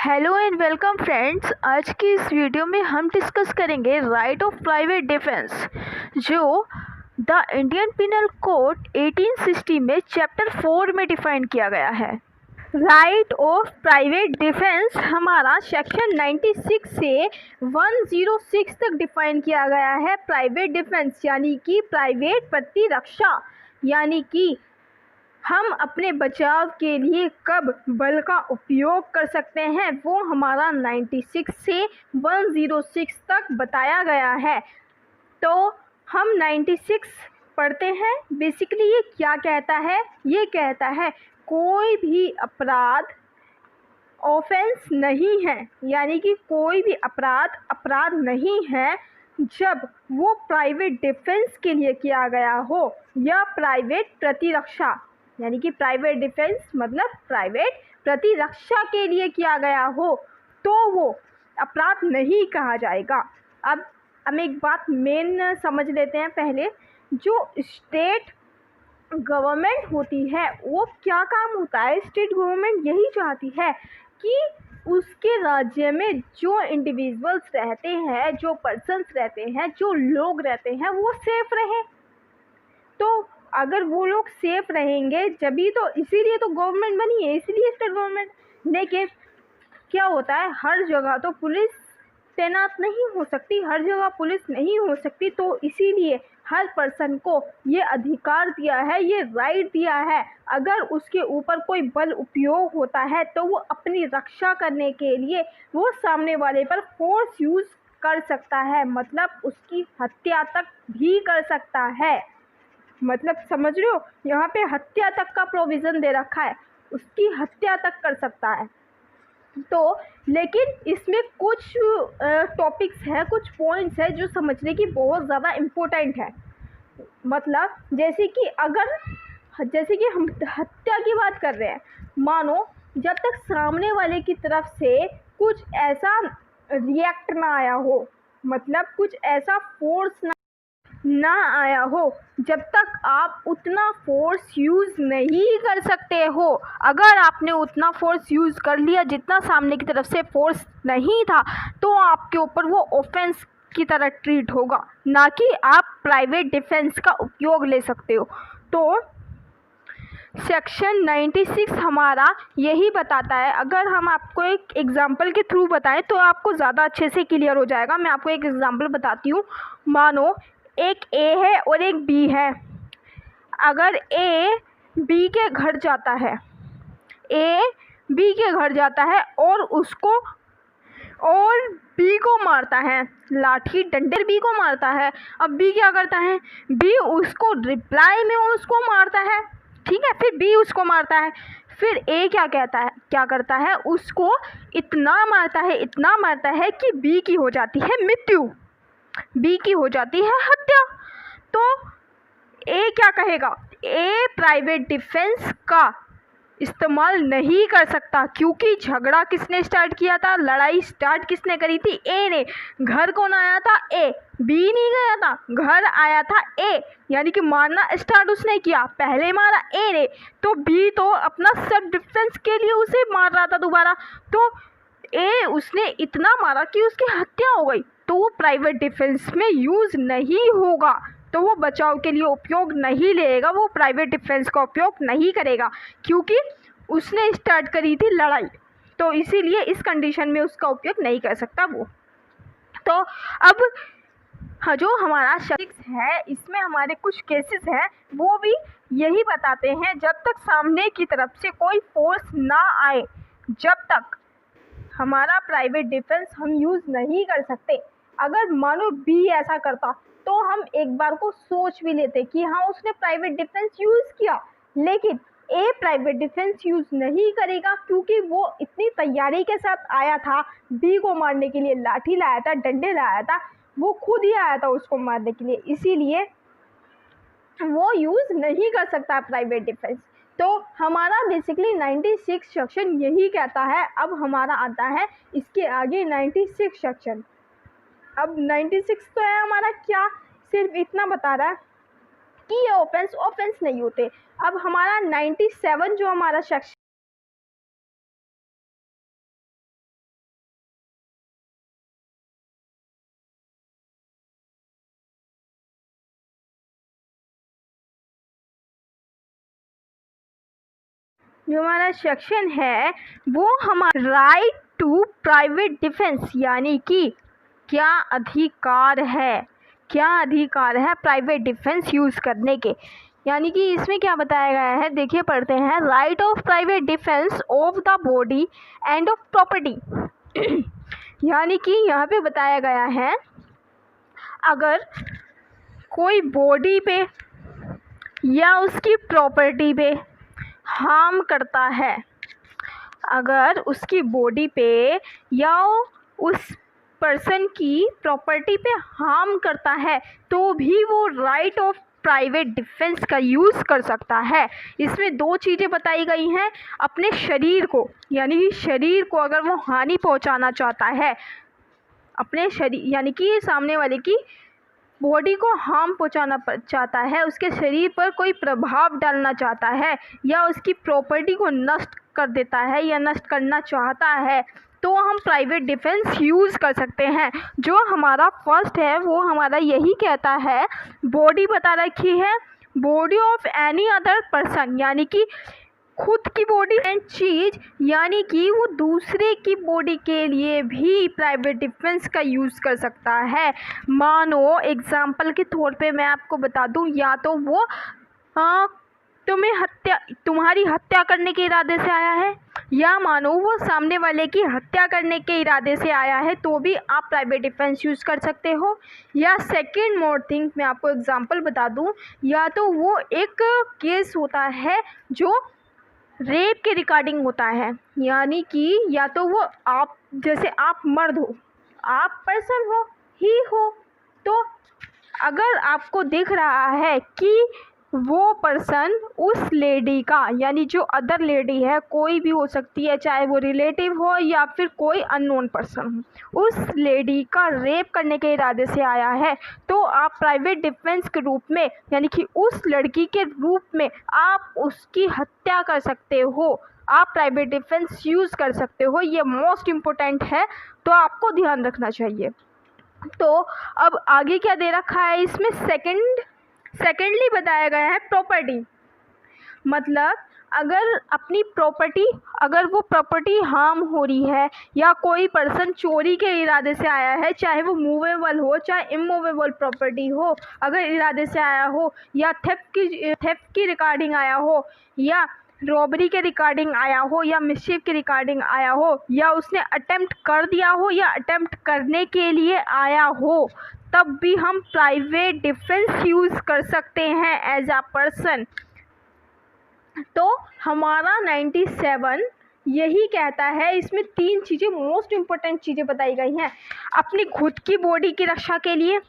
Hello and welcome friends. आज की इस वीडियो में हम डिस्कस करेंगे राइट ऑफ प्राइवेट डिफेंस, जो द इंडियन पिनल कोड 1860 में चैप्टर 4 में डिफाइन किया गया है। राइट ऑफ प्राइवेट डिफेंस हमारा सेक्शन 96 से 106 तक डिफाइन किया गया है। प्राइवेट डिफेंस यानी कि प्राइवेट प्रतिरक्षा, यानी कि हम अपने बचाव के लिए कब बल का उपयोग कर सकते हैं, वो हमारा 96 से 106 तक बताया गया है। तो हम 96 पढ़ते हैं। बेसिकली ये क्या कहता है? ये कहता है कोई भी अपराध ऑफेंस नहीं है, यानी कि कोई भी अपराध नहीं है जब वो प्राइवेट डिफेंस के लिए किया गया हो या प्राइवेट प्रतिरक्षा, यानी कि प्राइवेट डिफेंस मतलब प्राइवेट प्रतिरक्षा के लिए किया गया हो, तो वो अपराध नहीं कहा जाएगा। अब हम एक बात मेन समझ लेते हैं पहले। जो स्टेट गवर्नमेंट होती है वो क्या काम होता है? स्टेट गवर्नमेंट यही चाहती है कि उसके राज्य में जो इंडिविजुअल्स रहते हैं, जो पर्सन्स रहते हैं, जो लोग रहते हैं, वो सेफ रहें। तो अगर वो लोग सेफ रहेंगे जभी तो, इसीलिए तो गवर्नमेंट बनी है, इसीलिए स्टेट गवर्नमेंट। लेकिन क्या होता है, हर जगह तो पुलिस तैनात नहीं हो सकती, हर जगह पुलिस नहीं हो सकती। तो इसीलिए हर पर्सन को ये अधिकार दिया है, ये राइट दिया है, अगर उसके ऊपर कोई बल उपयोग होता है तो वो अपनी रक्षा करने के लिए वो सामने वाले पर फोर्स यूज़ कर सकता है, मतलब उसकी हत्या तक भी कर सकता है। मतलब समझ रहे हो, यहाँ पे हत्या तक का प्रोविज़न दे रखा है, उसकी हत्या तक कर सकता है। तो लेकिन इसमें कुछ टॉपिक्स हैं, कुछ पॉइंट्स हैं जो समझने की बहुत ज़्यादा इम्पोर्टेंट है। मतलब जैसे कि हम हत्या की बात कर रहे हैं, मानो जब तक सामने वाले की तरफ से कुछ ऐसा रिएक्ट ना आया हो, मतलब कुछ ऐसा फोर्स ना आया हो, जब तक आप उतना फोर्स यूज़ नहीं कर सकते हो। अगर आपने उतना फोर्स यूज़ कर लिया जितना सामने की तरफ से फोर्स नहीं था, तो आपके ऊपर वो ऑफेंस की तरह ट्रीट होगा, ना कि आप प्राइवेट डिफेंस का उपयोग ले सकते हो। तो सेक्शन 96 हमारा यही बताता है। अगर हम आपको एक एग्ज़ाम्पल के थ्रू बताएं तो आपको ज़्यादा अच्छे से क्लियर हो जाएगा। मैं आपको एक एग्ज़ाम्पल बताती हूँ। मानो एक ए है और एक बी है। अगर ए बी के घर जाता है, ए बी के घर जाता है और बी को मारता है, लाठी डंडे बी को मारता है। अब बी क्या करता है? बी उसको रिप्लाई में उसको मारता है, ठीक है। फिर बी उसको मारता है। फिर ए क्या करता है? उसको इतना मारता है कि बी की हो जाती है मृत्यु, बी की हो जाती है हत्या। तो ए क्या कहेगा? ए प्राइवेट डिफेंस का इस्तेमाल नहीं कर सकता, क्योंकि झगड़ा किसने स्टार्ट किया था? लड़ाई स्टार्ट किसने करी थी? ए ने। घर कौन आया था? ए। बी नहीं गया था, घर आया था ए, यानी कि मारना स्टार्ट उसने किया, पहले मारा ए ने। तो बी तो अपना सेल्फ डिफेंस के लिए उसे मार रहा था दोबारा। तो ए उसने इतना मारा कि उसकी हत्या हो गई, तो वो प्राइवेट डिफेंस में यूज़ नहीं होगा, तो वो बचाव के लिए उपयोग नहीं लेगा, वो प्राइवेट डिफेंस का उपयोग नहीं करेगा, क्योंकि उसने स्टार्ट करी थी लड़ाई। तो इसीलिए इस कंडीशन में उसका उपयोग नहीं कर सकता वो। तो अब हाँ, जो हमारा शख्स है इसमें हमारे कुछ केसेस हैं, वो भी यही बताते हैं जब तक सामने की तरफ से कोई फोर्स ना आए, जब तक हमारा प्राइवेट डिफेंस हम यूज़ नहीं कर सकते। अगर मानो बी ऐसा करता तो हम एक बार को सोच भी लेते कि हाँ उसने प्राइवेट डिफेंस यूज़ किया, लेकिन ए प्राइवेट डिफेंस यूज़ नहीं करेगा, क्योंकि वो इतनी तैयारी के साथ आया था बी को मारने के लिए, लाठी लाया था, डंडे लाया था, वो खुद ही आया था उसको मारने के लिए, इसीलिए वो यूज़ नहीं कर सकता प्राइवेट डिफेंस। तो हमारा बेसिकली 96 सेक्शन यही कहता है। अब हमारा आता है इसके आगे 96 सेक्शन। अब 96 तो है हमारा, क्या सिर्फ इतना बता रहा है कि ये ऑफेंस नहीं होते। अब हमारा 97 जो हमारा सेक्शन जो हमारा सेक्शन है वो हमारा राइट टू प्राइवेट डिफेंस, यानी कि क्या अधिकार है प्राइवेट डिफेंस यूज़ करने के। यानी कि इसमें क्या बताया गया है, देखिए पढ़ते हैं। Right of private defence of the body end of property. यानी कि यहाँ पे बताया गया है, अगर कोई बॉडी पे या उसकी प्रॉपर्टी पे हार्म करता है, अगर उसकी बॉडी पे या उस पर्सन की प्रॉपर्टी पे हार्म करता है तो भी वो राइट ऑफ प्राइवेट डिफेंस का यूज़ कर सकता है। इसमें दो चीज़ें बताई गई हैं, अपने शरीर को, यानी कि शरीर को अगर वो हानि पहुंचाना चाहता है, अपने शरीर यानी कि सामने वाले की बॉडी को हार्म पहुंचाना चाहता है, उसके शरीर पर कोई प्रभाव डालना चाहता है, या उसकी प्रॉपर्टी को नष्ट कर देता है या नष्ट करना चाहता है, तो हम प्राइवेट डिफेंस यूज़ कर सकते हैं। जो हमारा फर्स्ट है वो हमारा यही कहता है, बॉडी बता रखी है, body of any other person, यानी कि खुद की बॉडी एंड चीज़, यानी कि वो दूसरे की बॉडी के लिए भी प्राइवेट डिफेंस का यूज़ कर सकता है। मानो एग्जाम्पल के तौर पे मैं आपको बता दूं, या तो वो तुम्हारी हत्या करने के इरादे से आया है, या मानो वो सामने वाले की हत्या करने के इरादे से आया है, तो भी आप प्राइवेट डिफेंस यूज़ कर सकते हो। या सेकेंड मोर थिंग मैं आपको एग्जांपल बता दूं, या तो वो एक केस होता है जो रेप के रिगार्डिंग होता है, यानी कि या तो वो आप जैसे आप मर्द हो, आप पर्सन हो, ही हो, तो अगर आपको दिख रहा है कि वो पर्सन उस लेडी का, यानी जो अदर लेडी है, कोई भी हो सकती है, चाहे वो रिलेटिव हो या फिर कोई अननोन पर्सन हो, उस लेडी का रेप करने के इरादे से आया है, तो आप प्राइवेट डिफेंस के रूप में, यानी कि उस लड़की के रूप में आप उसकी हत्या कर सकते हो, आप प्राइवेट डिफेंस यूज़ कर सकते हो। ये मोस्ट इम्पोर्टेंट है, तो आपको ध्यान रखना चाहिए। तो अब आगे क्या दे रखा है इसमें, सेकेंडली बताया गया है प्रॉपर्टी, मतलब अगर वो प्रॉपर्टी हार्म हो रही है, या कोई पर्सन चोरी के इरादे से आया है, चाहे वो मूवेबल हो चाहे इमूवेबल प्रॉपर्टी हो, अगर इरादे से आया हो, या थेफ्ट की रिगार्डिंग आया हो, या रॉबरी के रिगार्डिंग आया हो, या मिसचीफ के रिगार्डिंग आया हो, या उसने अटेम्प्ट कर दिया हो या अटेम्प्ट करने के लिए आया हो, तब भी हम प्राइवेट डिफेंस यूज़ कर सकते हैं एज अ पर्सन। तो हमारा 97 यही कहता है, इसमें तीन चीज़ें मोस्ट इम्पोर्टेंट चीज़ें बताई गई हैं, अपनी खुद की बॉडी की रक्षा के लिए,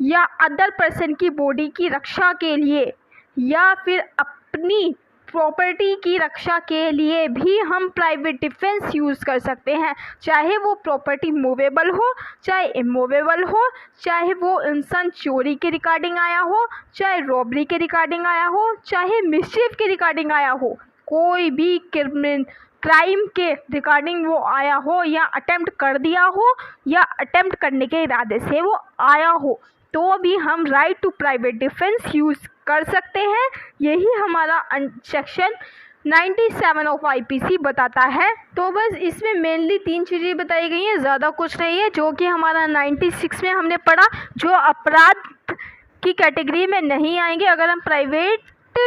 या अदर पर्सन की बॉडी की रक्षा के लिए, या फिर अपनी प्रॉपर्टी की रक्षा के लिए भी हम प्राइवेट डिफेंस यूज़ कर सकते हैं, चाहे वो प्रॉपर्टी मूवेबल हो चाहे इमूवेबल हो, चाहे वो इंसान चोरी के रिगार्डिंग आया हो, चाहे रॉबरी के रिगार्डिंग आया हो, चाहे मिसचीफ के रिगार्डिंग आया हो, कोई भी क्राइम के रिगार्डिंग वो आया हो, या अटेम्प्ट कर दिया हो, या अटेम्प्ट करने के इरादे से वो आया हो, तो भी हम right to private defence use कर सकते हैं। यही हमारा सेक्शन 97 ऑफ आईपीसी बताता है। तो बस इसमें मेनली तीन चीज़ें बताई गई हैं, ज़्यादा कुछ नहीं है, जो कि हमारा 96 में हमने पढ़ा, जो अपराध की कैटेगरी में नहीं आएंगे। अगर हम प्राइवेट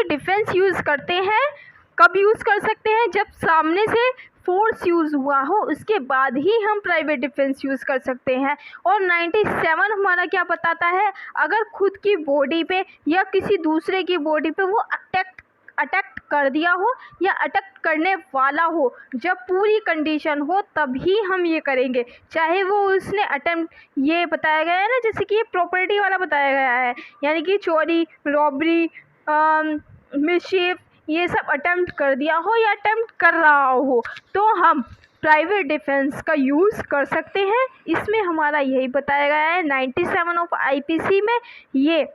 डिफेंस यूज़ करते हैं, कब यूज़ कर सकते हैं, जब सामने से फोर्स यूज़ हुआ हो, उसके बाद ही हम प्राइवेट डिफेंस यूज़ कर सकते हैं। और 97 हमारा क्या बताता है, अगर खुद की बॉडी पे या किसी दूसरे की बॉडी पे वो अटैक कर दिया हो या अटैक करने वाला हो, जब पूरी कंडीशन हो तभी हम ये करेंगे, चाहे वो उसने अटेम्प्ट, ये बताया गया है ना, जैसे कि ये प्रॉपर्टी वाला बताया गया है, यानी कि चोरी, रॉबरी, मिसचीफ, ये सब अटेम्प्ट कर दिया हो या अटेम्प्ट कर रहा हो, तो हम प्राइवेट डिफेंस का यूज़ कर सकते हैं। इसमें हमारा यही बताया गया है 97 ऑफ आईपीसी में ये।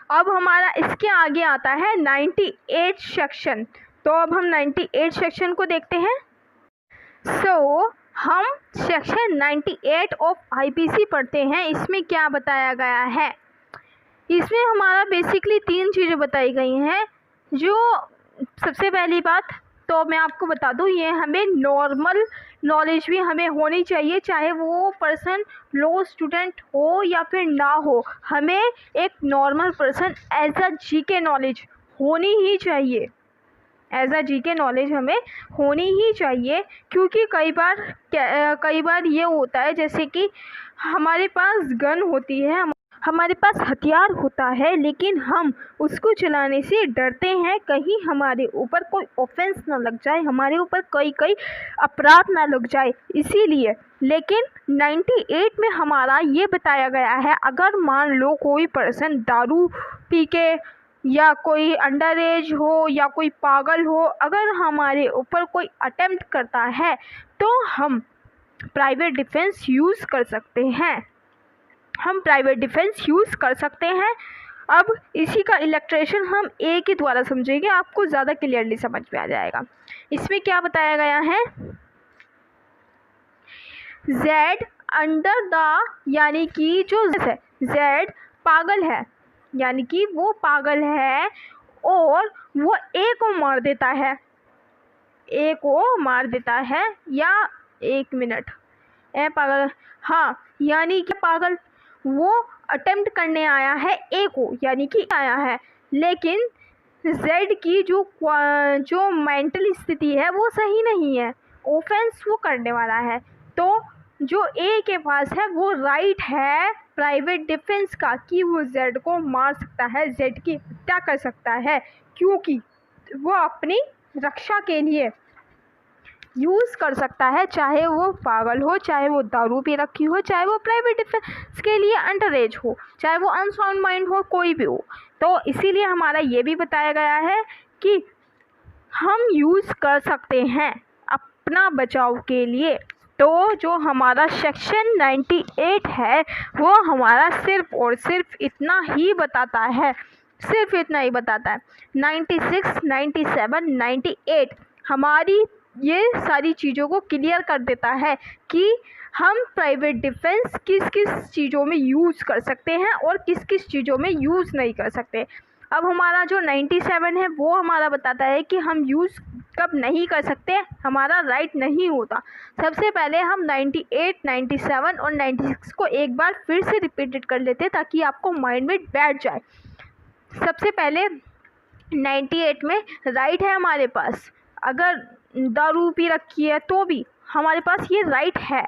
अब हमारा इसके आगे आता है 98 सेक्शन, तो अब हम 98 सेक्शन को देखते हैं। हम सेक्शन 98 ऑफ आईपीसी पढ़ते हैं। इसमें क्या बताया गया है, इसमें हमारा बेसिकली तीन चीज़ें बताई गई हैं, जो सबसे पहली बात तो मैं आपको बता दूं, ये हमें नॉर्मल नॉलेज भी हमें होनी चाहिए, चाहे वो पर्सन लो स्टूडेंट हो या फिर ना हो, हमें एक normal person as a GK knowledge होनी ही चाहिए। एज अ जीके नॉलेज हमें होनी ही चाहिए, क्योंकि कई बार ये होता है जैसे कि हमारे पास गन होती है, हमारे पास हथियार होता है, लेकिन हम उसको चलाने से डरते हैं, कहीं हमारे ऊपर कोई ऑफेंस ना लग जाए, हमारे ऊपर कई अपराध ना लग जाए, इसीलिए। लेकिन 98 में हमारा ये बताया गया है, अगर मान लो कोई पर्सन दारू पी के या कोई अंडर एज हो या कोई पागल हो, अगर हमारे ऊपर कोई अटेम्प्ट करता है तो हम प्राइवेट डिफेंस यूज़ कर सकते हैं, हम प्राइवेट डिफेंस यूज़ कर सकते हैं। अब इसी का इलेक्ट्रेशन हम ए के द्वारा समझेंगे, आपको ज़्यादा क्लियरली समझ में आ जाएगा। इसमें क्या बताया गया है, जेड अंडर द, यानी कि जो जेड पागल है, यानी कि वो पागल है और वो ए को मार देता है, ए को मार देता है, या एक मिनट, ए पागल, हाँ, यानी कि पागल वो अटेम्प्ट करने आया है ए को, यानी कि आया है, लेकिन जेड की जो मेंटल स्थिति है वो सही नहीं है, ऑफेंस वो करने वाला है, तो जो ए के पास है वो राइट है प्राइवेट डिफेंस का कि वो जेड को मार सकता है, जेड की हत्या कर सकता है, क्योंकि वो अपनी रक्षा के लिए यूज़ कर सकता है, चाहे वो पागल हो, चाहे वो दारू पी रखी हो, चाहे वो प्राइवेट डिफेंस के लिए अंडर एज हो, चाहे वो अनसाउंड माइंड हो, कोई भी हो। तो इसीलिए हमारा ये भी बताया गया है कि हम यूज़ कर सकते हैं अपना बचाव के लिए। तो जो हमारा सेक्शन 98 है वो हमारा सिर्फ और सिर्फ इतना ही बताता है, सिर्फ इतना ही बताता है। 96, 97, 98 हमारी ये सारी चीज़ों को क्लियर कर देता है कि हम प्राइवेट डिफेंस किस किस चीज़ों में यूज़ कर सकते हैं और किस किस चीज़ों में यूज़ नहीं कर सकते। अब हमारा जो 97 है वो हमारा बताता है कि हम यूज़ कब नहीं कर सकते, हमारा राइट नहीं होता। सबसे पहले हम 98, 97 और 96 को एक बार फिर से रिपीटेड कर लेते हैं ताकि आपको माइंड में बैठ जाए। सबसे पहले 98 में राइट है हमारे पास, अगर दारू पी रखी है तो भी हमारे पास ये राइट है।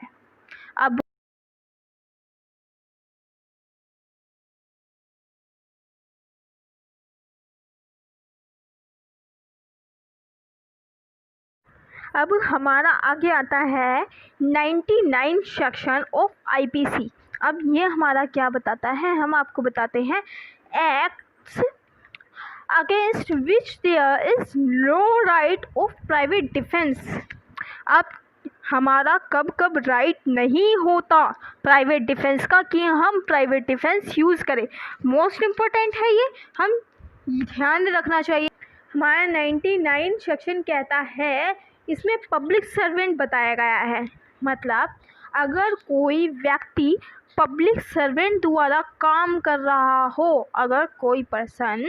अब हमारा आगे आता है 99 सेक्शन ऑफ आईपीसी। अब ये हमारा क्या बताता है, हम आपको बताते हैं, acts against which there is no right of private defence. अब हमारा कब कब राइट नहीं होता प्राइवेट डिफेंस का कि हम प्राइवेट डिफेंस यूज़ करें, मोस्ट इम्पोर्टेंट है ये, हम ध्यान रखना चाहिए। हमारा 99 सेक्शन कहता है, इसमें पब्लिक सर्वेंट बताया गया है, मतलब अगर कोई व्यक्ति पब्लिक सर्वेंट द्वारा काम कर रहा हो, अगर कोई पर्सन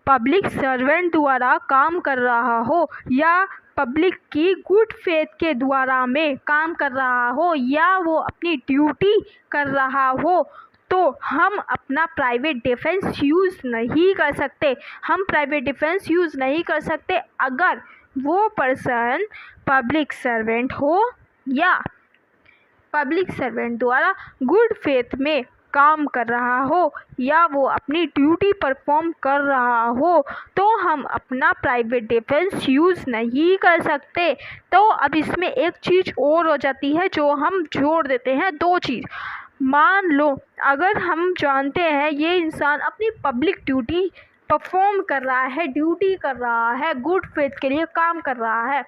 पब्लिक सर्वेंट द्वारा काम कर रहा हो या पब्लिक की गुड फेथ के द्वारा में काम कर रहा हो या वो अपनी ड्यूटी कर रहा हो, तो हम अपना प्राइवेट डिफेंस यूज़ नहीं कर सकते, हम प्राइवेट डिफेंस यूज़ नहीं कर सकते अगर वो पर्सन पब्लिक सर्वेंट हो या पब्लिक सर्वेंट द्वारा गुड फेथ में काम कर रहा हो या वो अपनी ड्यूटी परफॉर्म कर रहा हो, तो हम अपना प्राइवेट डिफेंस यूज़ नहीं कर सकते। तो अब इसमें एक चीज़ और हो जाती है जो हम जोड़ देते हैं, दो चीज़। मान लो अगर हम जानते हैं ये इंसान अपनी पब्लिक ड्यूटी परफॉर्म कर रहा है, ड्यूटी कर रहा है, गुड फेथ के लिए काम कर रहा है,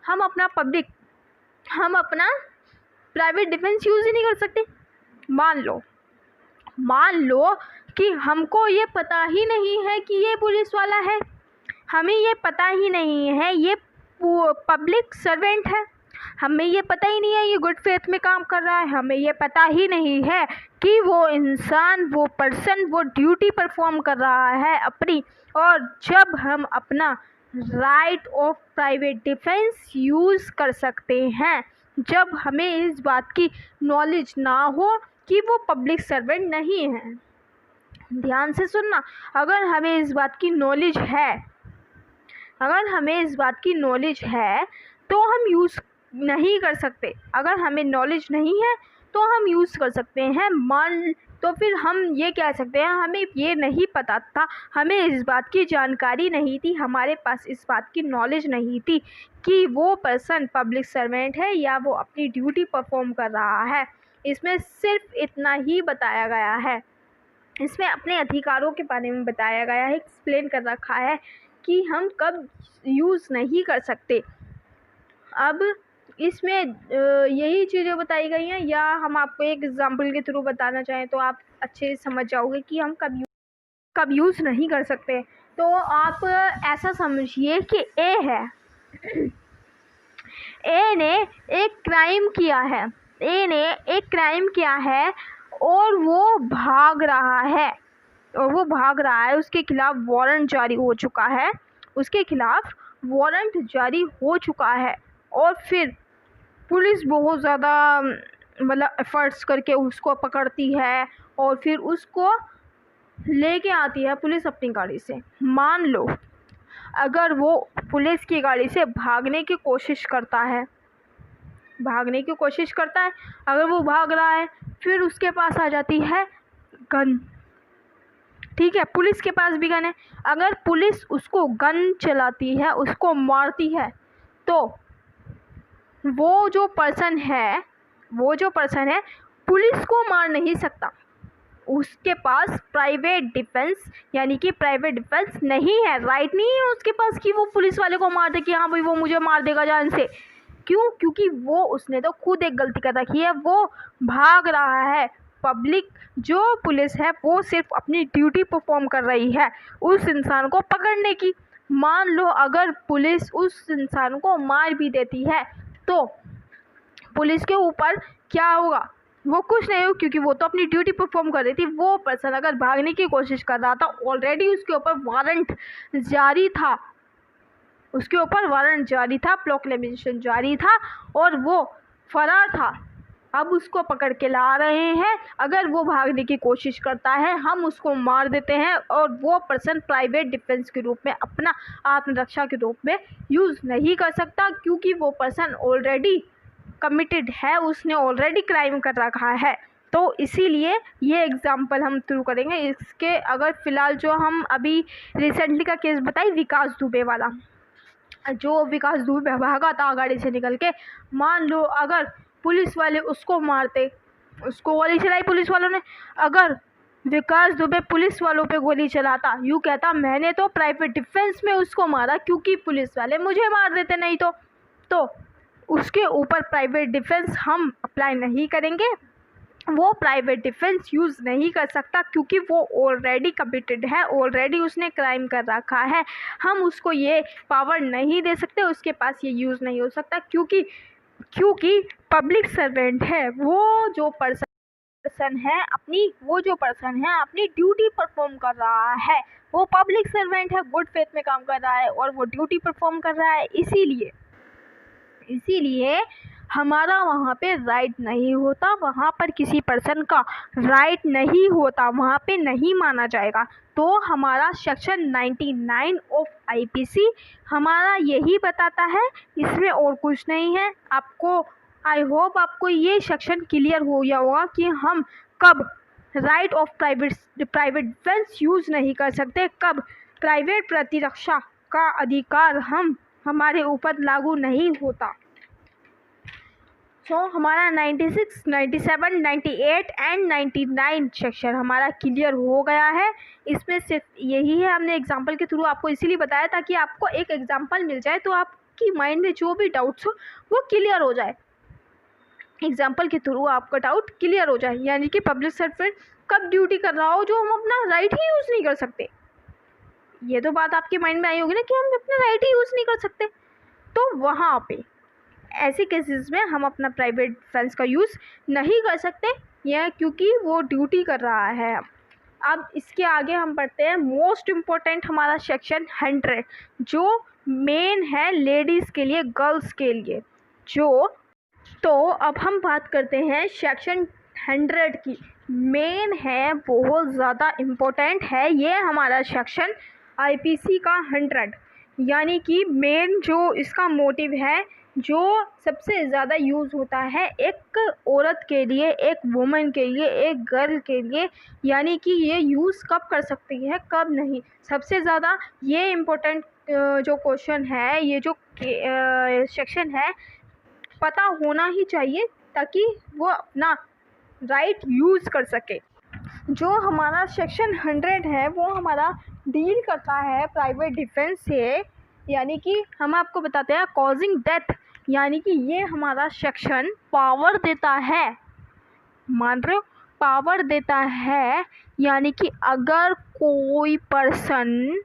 हम अपना प्राइवेट डिफेंस यूज़ ही नहीं कर सकते। मान लो कि हमको ये पता ही नहीं है कि ये पुलिस वाला है, हमें ये पता ही नहीं है ये पब्लिक सर्वेंट है, हमें ये पता ही नहीं है ये गुड फेथ में काम कर रहा है, हमें ये पता ही नहीं है कि वो इंसान, वो पर्सन वो ड्यूटी परफॉर्म कर रहा है अपनी। और जब हम अपना right of private defence use कर सकते हैं जब हमें इस बात की नॉलेज ना हो कि वो पब्लिक सर्वेंट नहीं है। ध्यान से सुनना, अगर हमें इस बात की नॉलेज है तो हम यूज़ नहीं कर सकते। अगर हमें नॉलेज नहीं है तो हम यूज़ कर सकते हैं। तो फिर हम ये कह सकते हैं हमें ये नहीं पता था, हमें इस बात की जानकारी नहीं थी, हमारे पास इस बात की नॉलेज नहीं थी कि वो पर्सन पब्लिक सर्वेंट है या वो अपनी ड्यूटी परफॉर्म कर रहा है। इसमें सिर्फ इतना ही बताया गया है। इसमें अपने अधिकारों के बारे में बताया गया है, एक्सप्लेन कर रखा है कि हम कब यूज़ नहीं कर सकते। अब इसमें यही चीज़ें बताई गई हैं, या हम आपको एक एग्जांपल के थ्रू बताना चाहें तो आप अच्छे से समझ जाओगे कि हम कब यूज़ नहीं कर सकते। तो आप ऐसा समझिए कि ए है, ए ने एक क्राइम किया है और वो भाग रहा है, उसके खिलाफ वारंट जारी हो चुका है और फिर पुलिस बहुत ज़्यादा मतलब एफर्ट्स करके उसको पकड़ती है और फिर उसको लेके आती है पुलिस अपनी गाड़ी से। मान लो अगर वो पुलिस की गाड़ी से भागने की कोशिश करता है, अगर वो भाग रहा है, फिर उसके पास आ जाती है गन। ठीक है, पुलिस के पास भी गन है। अगर पुलिस उसको गन चलाती है, उसको मारती है, तो वो जो पर्सन है पुलिस को मार नहीं सकता। उसके पास प्राइवेट डिफेंस नहीं है, राइट नहीं है उसके पास कि वो पुलिस वाले को मार दे कि हाँ भाई वो मुझे मार देगा जान से। क्यों? क्योंकि उसने तो खुद एक गलती कर रखी है, वो भाग रहा है। जो पुलिस है वो सिर्फ अपनी ड्यूटी परफॉर्म कर रही है उस इंसान को पकड़ने की। मान लो अगर पुलिस उस इंसान को मार भी देती है तो पुलिस के ऊपर क्या होगा? वो कुछ नहीं हो, क्योंकि वो तो अपनी ड्यूटी परफॉर्म कर रही थी। वो पर्सन अगर भागने की कोशिश कर रहा था, ऑलरेडी उसके ऊपर वारंट जारी था, प्रोक्लेमेशन जारी था और वो फरार था। अब उसको पकड़ के ला रहे हैं। अगर वो भागने की कोशिश करता है, हम उसको मार देते हैं और वो पर्सन प्राइवेट डिफेंस के रूप में, अपना आत्मरक्षा के रूप में यूज़ नहीं कर सकता, क्योंकि वो पर्सन ऑलरेडी कमिटेड है, उसने ऑलरेडी क्राइम कर रखा है। तो इसीलिए ये एग्जाम्पल हम थ्रू करेंगे। इसके अगर फ़िलहाल जो हम अभी रिसेंटली का केस बताई विकास दुबे वाला, जो विकास दुबे भागा था गाड़ी से निकल के, मान लो अगर पुलिस वाले उसको मारते, उसको गोली चलाई पुलिस वालों ने, अगर विकास दुबे पुलिस वालों पे गोली चलाता, यूँ कहता मैंने तो प्राइवेट डिफेंस में उसको मारा क्योंकि पुलिस वाले मुझे मार देते नहीं तो उसके ऊपर प्राइवेट डिफेंस हम अप्लाई नहीं करेंगे। वो प्राइवेट डिफेंस यूज़ नहीं कर सकता क्योंकि वो ऑलरेडी कमिटेड है, ऑलरेडी उसने क्राइम कर रखा है। हम उसको ये पावर नहीं दे सकते, उसके पास ये यूज़ नहीं हो सकता, क्योंकि पब्लिक सर्वेंट है। वो जो पर्सन है अपनी ड्यूटी परफॉर्म कर रहा है। वो पब्लिक सर्वेंट है, गुड फेथ में काम कर रहा है और वो ड्यूटी परफॉर्म कर रहा है। इसीलिए हमारा वहाँ पे राइट नहीं होता, वहाँ पर किसी पर्सन का राइट नहीं होता, वहाँ पे नहीं माना जाएगा। तो हमारा सेक्शन 99 ऑफ आईपीसी हमारा यही बताता है, इसमें और कुछ नहीं है। आई होप आपको ये सेक्शन क्लियर हो गया होगा कि हम कब right of private defence use नहीं कर सकते, कब प्राइवेट प्रतिरक्षा का अधिकार हमारे ऊपर लागू नहीं होता। हमारा 96, 97, 98 एंड 99 सेक्शन हमारा क्लियर हो गया है। इसमें सिर्फ यही है, हमने एग्जांपल के थ्रू आपको इसीलिए बताया ताकि आपको एक एग्जांपल मिल जाए तो आपकी माइंड में जो भी डाउट्स हो वो क्लियर हो जाए। एग्जांपल के थ्रू आपका डाउट क्लियर हो जाए, यानी कि पब्लिक सर्वेंट कब ड्यूटी कर रहा हो जो हम अपना राइट ही यूज़ नहीं कर सकते। ये तो बात आपके माइंड में आई होगी ना कि हम अपना राइट ही यूज़ नहीं कर सकते। तो वहाँ पे ऐसे केसेस में हम अपना प्राइवेट डिफेंस का यूज़ नहीं कर सकते, यह क्योंकि वो ड्यूटी कर रहा है। अब इसके आगे हम पढ़ते हैं मोस्ट इम्पोर्टेंट हमारा सेक्शन 100, जो मेन है लेडीज़ के लिए, गर्ल्स के लिए। तो अब हम बात करते हैं सेक्शन 100 की। मेन है, बहुत ज़्यादा इम्पोर्टेंट है ये हमारा सेक्शन आईपीसी का 100, यानी कि मेन जो इसका मोटिव है, जो सबसे ज़्यादा यूज़ होता है एक औरत के लिए, एक वुमन के लिए, एक गर्ल के लिए, यानी कि ये यूज़ कब कर सकती है कब नहीं। सबसे ज़्यादा ये इम्पोर्टेंट जो क्वेश्चन है, ये जो सेक्शन है, पता होना ही चाहिए ताकि वो अपना राइट यूज़ कर सके। जो हमारा सेक्शन 100 है वो हमारा डील करता है प्राइवेट डिफेंस से, यानी कि हम आपको बताते हैं कॉजिंग डेथ, यानी कि ये हमारा सेक्शन पावर देता है, मान रहे हो, पावर देता है, यानी कि अगर कोई पर्सन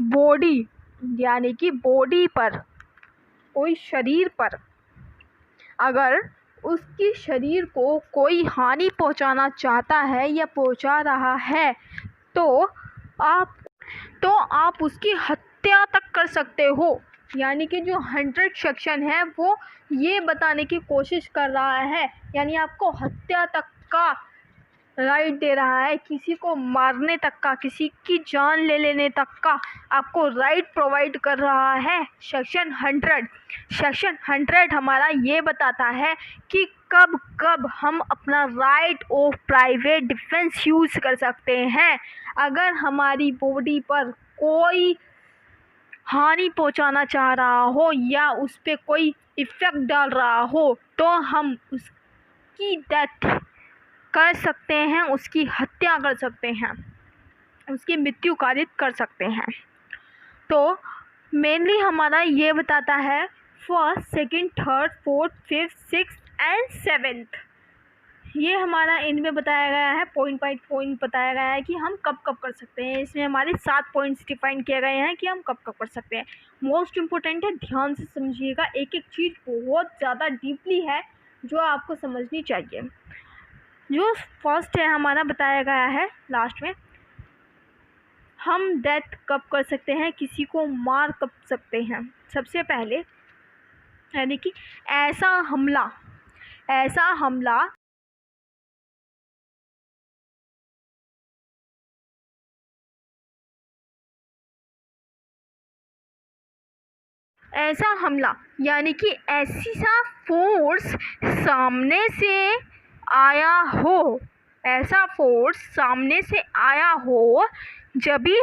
बॉडी, यानी कि बॉडी पर, कोई शरीर पर अगर उसकी शरीर को कोई हानि पहुंचाना चाहता है या पहुंचा रहा है तो आप उसकी हत्या तक कर सकते हो। यानी कि जो 100 सेक्शन है वो ये बताने की कोशिश कर रहा है, यानी आपको हत्या तक का राइट दे रहा है, किसी को मारने तक का, किसी की जान ले लेने तक का आपको राइट प्रोवाइड कर रहा है सेक्शन 100। सेक्शन 100 हमारा ये बताता है कि कब कब हम अपना right of private defence use कर सकते हैं। अगर हमारी बॉडी पर कोई हानि पहुंचाना चाह रहा हो या उस पर कोई इफ़ेक्ट डाल रहा हो तो हम उसकी डेथ कर सकते हैं, उसकी हत्या कर सकते हैं, उसकी मृत्यु कारित कर सकते हैं। तो मेनली हमारा ये बताता है first, second, third, fourth, fifth, sixth and seventh, ये हमारा इनमें बताया गया है, पॉइंट बाई पॉइंट बताया गया है कि हम कब कब कर सकते हैं। इसमें हमारे 7 पॉइंट्स डिफाइन किए गए हैं कि हम कब कब कर सकते हैं। मोस्ट इम्पोर्टेंट है, ध्यान से समझिएगा, एक एक चीज़ बहुत ज़्यादा डीपली है जो आपको समझनी चाहिए। जो फर्स्ट है हमारा बताया गया है लास्ट में, हम डेथ कब कर सकते हैं, किसी को मार कब सकते हैं। सबसे पहले यानी कि ऐसा हमला यानी कि ऐसा फोर्स सामने से आया हो, ऐसा फोर्स सामने से आया हो, जब भी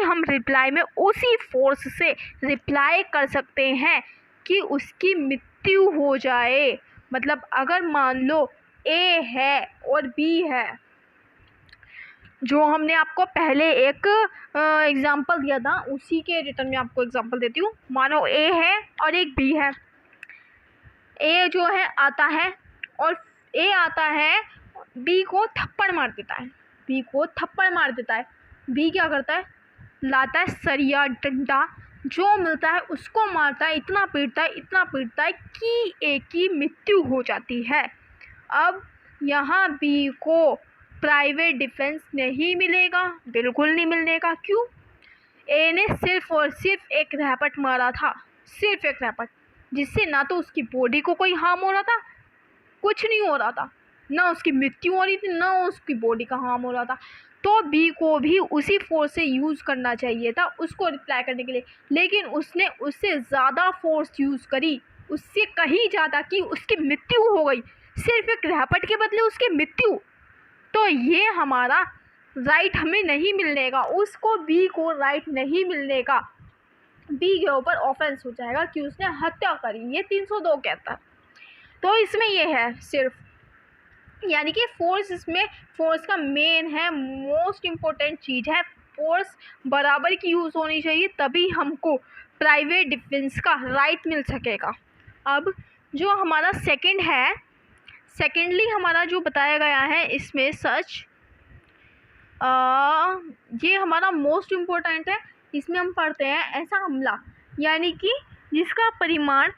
हम रिप्लाई में उसी फोर्स से रिप्लाई कर सकते हैं कि उसकी मृत्यु हो जाए। मतलब अगर मान लो ए है और बी है, जो हमने आपको पहले एक एग्ज़ाम्पल दिया था उसी के रिटर्न में आपको एग्ज़ाम्पल देती हूँ। मानो ए है और एक बी है। ए जो है आता है और ए आता है, बी को थप्पड़ मार देता है, बी क्या करता है, लाता है सरिया डंडा, जो मिलता है उसको मारता है, इतना पीटता है कि ए की मृत्यु हो जाती है। अब यहाँ बी को प्राइवेट डिफेंस नहीं मिलेगा, बिल्कुल नहीं मिलने का। क्यों? ए ने सिर्फ और सिर्फ एक रैपट मारा था, सिर्फ एक रैपट, जिससे ना तो उसकी बॉडी को कोई हार्म हो रहा था, कुछ नहीं हो रहा था, ना उसकी मृत्यु हो रही थी, ना उसकी बॉडी का हार्म हो रहा था। तो बी को भी उसी फोर्स से यूज़ करना चाहिए था उसको रिप्लाई करने के लिए, लेकिन उसने उससे ज़्यादा फोर्स यूज़ करी, उससे कहीं ज़्यादा कि उसकी मृत्यु हो गई, सिर्फ एक रैपट के बदले उसकी मृत्यु। तो ये हमारा राइट हमें नहीं मिलने का, उसको बी को राइट नहीं मिलने का, बी के ऊपर ऑफेंस हो जाएगा कि उसने हत्या करी, ये 302 कहता है। तो इसमें ये है सिर्फ, यानी कि फोर्स, इसमें फोर्स का मेन है, मोस्ट इम्पोर्टेंट चीज़ है, फोर्स बराबर की यूज़ होनी चाहिए, तभी हमको प्राइवेट डिफेंस का राइट मिल सकेगा। अब जो हमारा सेकेंडली हमारा जो बताया गया है इसमें सच, ये हमारा मोस्ट इम्पोर्टेंट है। इसमें हम पढ़ते हैं ऐसा हमला, यानी कि जिसका परिमाण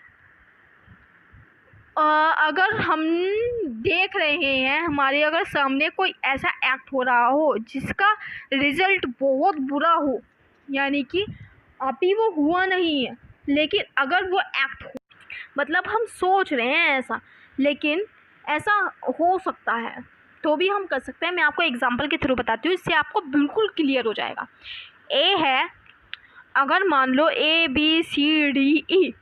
अगर हम देख रहे हैं, हमारे अगर सामने कोई ऐसा एक्ट हो रहा हो जिसका रिज़ल्ट बहुत बुरा हो, यानी कि अभी वो हुआ नहीं है, लेकिन अगर वो एक्ट हो, मतलब हम सोच रहे हैं ऐसा, लेकिन ऐसा हो सकता है तो भी हम कर सकते हैं। मैं आपको एग्जांपल के थ्रू बताती हूँ, इससे आपको बिल्कुल क्लियर हो जाएगा। ए है, अगर मान लो ABCDE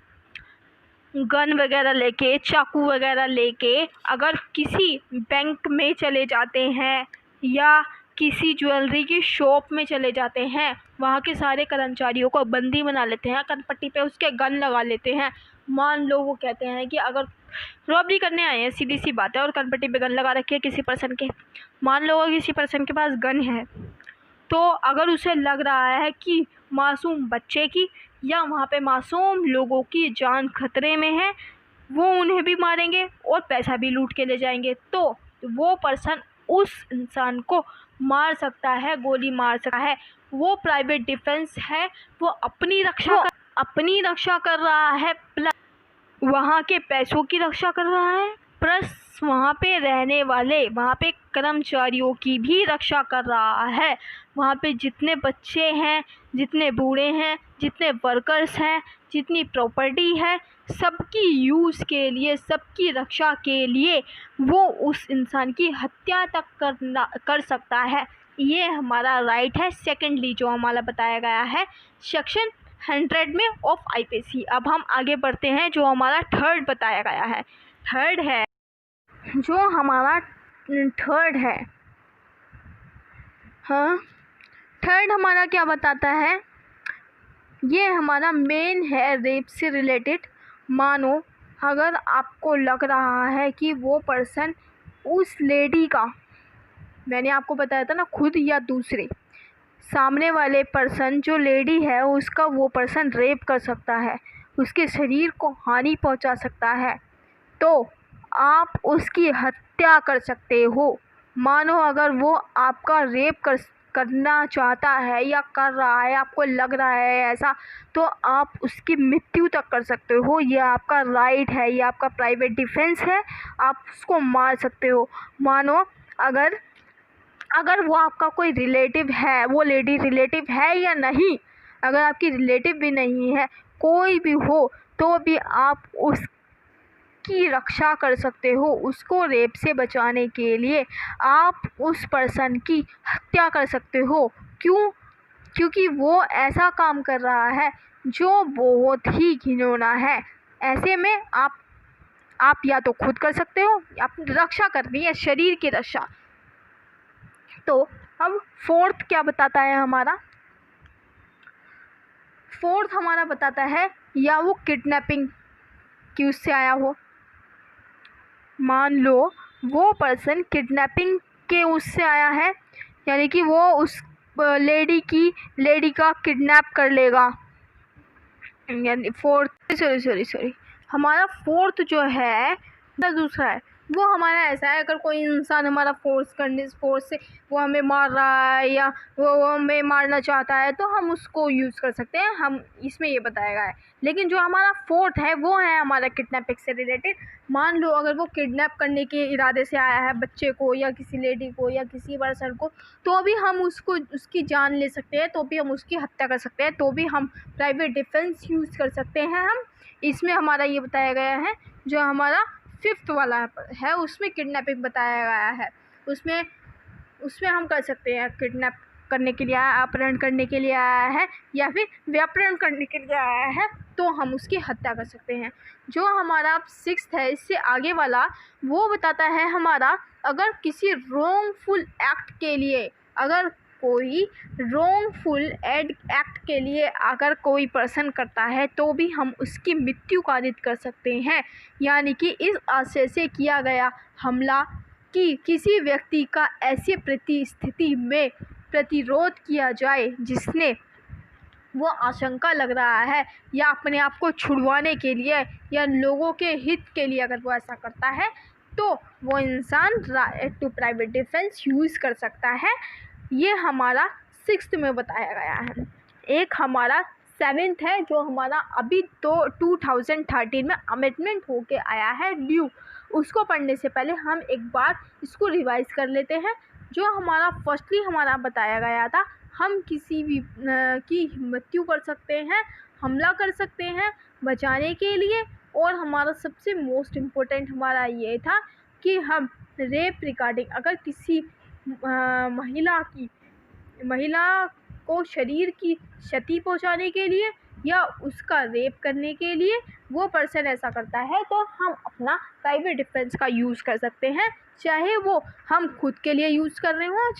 गन वगैरह लेके, चाकू वगैरह लेके अगर किसी बैंक में चले जाते हैं या किसी ज्वेलरी की शॉप में चले जाते हैं, वहाँ के सारे कर्मचारियों को बंदी बना लेते हैं, कनपट्टी पे उसके गन लगा लेते हैं। मान लो वो कहते हैं कि अगर रॉबरी करने आए हैं, सीधी सी बात है, और कनपट्टी पे गन लगा रखी है किसी पर्सन के, मान लो किसी पर्सन के पास गन है, तो अगर उसे लग रहा है कि मासूम बच्चे की या वहाँ पे मासूम लोगों की जान खतरे में है, वो उन्हें भी मारेंगे और पैसा भी लूट के ले जाएंगे, तो वो पर्सन उस इंसान को मार सकता है, गोली मार सकता है। वो प्राइवेट डिफेंस है, वो अपनी रक्षा कर रहा है, प्लस वहाँ के पैसों की रक्षा कर रहा है, प्लस वहाँ पे रहने वाले, वहाँ पे कर्मचारियों की भी रक्षा कर रहा है। वहाँ पे जितने बच्चे हैं, जितने बूढ़े हैं, जितने वर्कर्स हैं, जितनी प्रॉपर्टी है, सबकी यूज़ के लिए, सबकी रक्षा के लिए वो उस इंसान की हत्या तक कर सकता है। ये हमारा राइट है। सेकेंडली जो हमारा बताया गया है सेक्शन 100 में ऑफ IPC। अब हम आगे बढ़ते हैं, जो हमारा थर्ड बताया गया है। थर्ड है, जो हमारा थर्ड है, हाँ, थर्ड हमारा क्या बताता है, ये हमारा मेन है रेप से रिलेटेड। मानो अगर आपको लग रहा है कि वो पर्सन उस लेडी का, मैंने आपको बताया था ना, खुद या दूसरे सामने वाले पर्सन जो लेडी है उसका वो पर्सन रेप कर सकता है, उसके शरीर को हानि पहुंचा सकता है, तो आप उसकी हत्या कर सकते हो। मानो अगर वो आपका रेप करना चाहता है या कर रहा है, आपको लग रहा है ऐसा, तो आप उसकी मृत्यु तक कर सकते हो। ये आपका राइट है, ये आपका प्राइवेट डिफेंस है, आप उसको मार सकते हो। मानो अगर वो आपका कोई रिलेटिव है, वो लेडी रिलेटिव है या नहीं, अगर आपकी रिलेटिव भी नहीं है, कोई भी हो, तो भी आप उसकी रक्षा कर सकते हो। उसको रेप से बचाने के लिए आप उस पर्सन की हत्या कर सकते हो। क्यों? क्योंकि वो ऐसा काम कर रहा है जो बहुत ही घिनौना है। ऐसे में आप या तो खुद कर सकते हो, अपनी रक्षा करनी है, शरीर की रक्षा। तो अब फोर्थ क्या बताता है हमारा, फोर्थ हमारा बताता है या वो किडनैपिंग की उससे आया हो। मान लो वो पर्सन किडनैपिंग के उससे आया है, यानी कि वो उस लेडी का किडनैप कर लेगा। यानी फोर्थ सॉरी हमारा फोर्थ जो है दूसरा है, वो हमारा ऐसा है, अगर कोई इंसान हमारा फोर्स से वो हमें मार रहा है या वो हमें मारना चाहता है, तो हम उसको यूज़ कर सकते हैं, हम इसमें ये बताया गया है। लेकिन जो हमारा फोर्थ है वो है हमारा किडनैपिंग से रिलेटेड। मान लो अगर वो किडनैप करने के इरादे से आया है बच्चे को या किसी लेडी को या किसी पर्सन को, तो भी हम उसकी जान ले सकते हैं, तो भी हम उसकी हत्या कर सकते हैं, तो भी हम प्राइवेट डिफेंस यूज़ कर सकते हैं। हम इसमें हमारा ये बताया गया है, जो हमारा फिफ्थ वाला है उसमें किडनैपिंग बताया गया है। उसमें हम कर सकते हैं, किडनैप करने के लिए आया, अपहरण करने के लिए आया है या फिर व्यापरण करने के लिए आया है, तो हम उसकी हत्या कर सकते हैं। जो हमारा सिक्स्थ है, इससे आगे वाला, वो बताता है हमारा अगर किसी रॉन्गफुल एक्ट के लिए, अगर कोई रॉन्गफुल एक्ट के लिए अगर कोई पर्सन करता है, तो भी हम उसकी मृत्यु कारित कर सकते हैं। यानी कि इस आशय से किया गया हमला कि किसी व्यक्ति का ऐसी परिस्थिति में प्रतिरोध किया जाए जिसने वो आशंका लग रहा है या अपने आप को छुड़वाने के लिए या लोगों के हित के लिए अगर वो ऐसा करता है, तो वो इंसान right to private defence use कर सकता है। ये हमारा सिक्स्थ में बताया गया है। एक हमारा सेवेंथ है, जो हमारा अभी तो 2013 में अमेंडमेंट होके आया है ड्यू। उसको पढ़ने से पहले हम एक बार इसको रिवाइज कर लेते हैं। जो हमारा फर्स्टली हमारा बताया गया था, हम किसी भी की मृत्यु कर सकते हैं, हमला कर सकते हैं बचाने के लिए। और हमारा सबसे मोस्ट इम्पोर्टेंट हमारा ये था कि हम रेप रिगार्डिंग, अगर किसी महिला को शरीर की क्षति पहुंचाने के लिए या उसका रेप करने के लिए वो पर्सन ऐसा करता है, तो हम अपना प्राइवेट डिफेंस का यूज़ कर सकते हैं, चाहे वो हम खुद के लिए यूज़ कर रहे हों,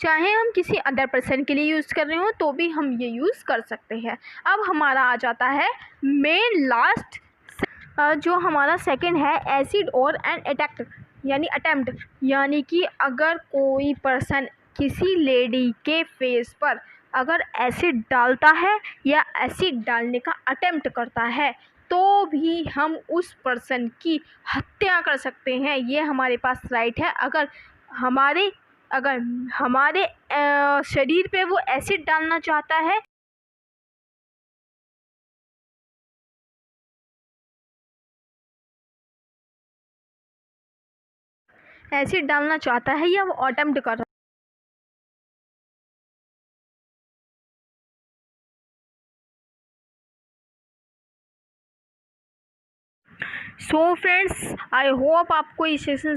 चाहे हम किसी अदर पर्सन के लिए यूज़ कर रहे हो, तो भी हम ये यूज़ कर सकते हैं। अब हमारा आ जाता है मेन लास्ट, जो हमारा सेकंड है एसिड और एन अटेम्प्ट, यानी कि अगर कोई पर्सन किसी लेडी के फेस पर अगर एसिड डालता है या एसिड डालने का अटेम्प्ट करता है, तो भी हम उस पर्सन की हत्या कर सकते हैं। ये हमारे पास राइट है। अगर हमारे शरीर पे वो एसिड डालना चाहता है, या वो अटेम्प्ट कर रहा है। सो फ्रेंड्स, आई होप आपको ये सेशन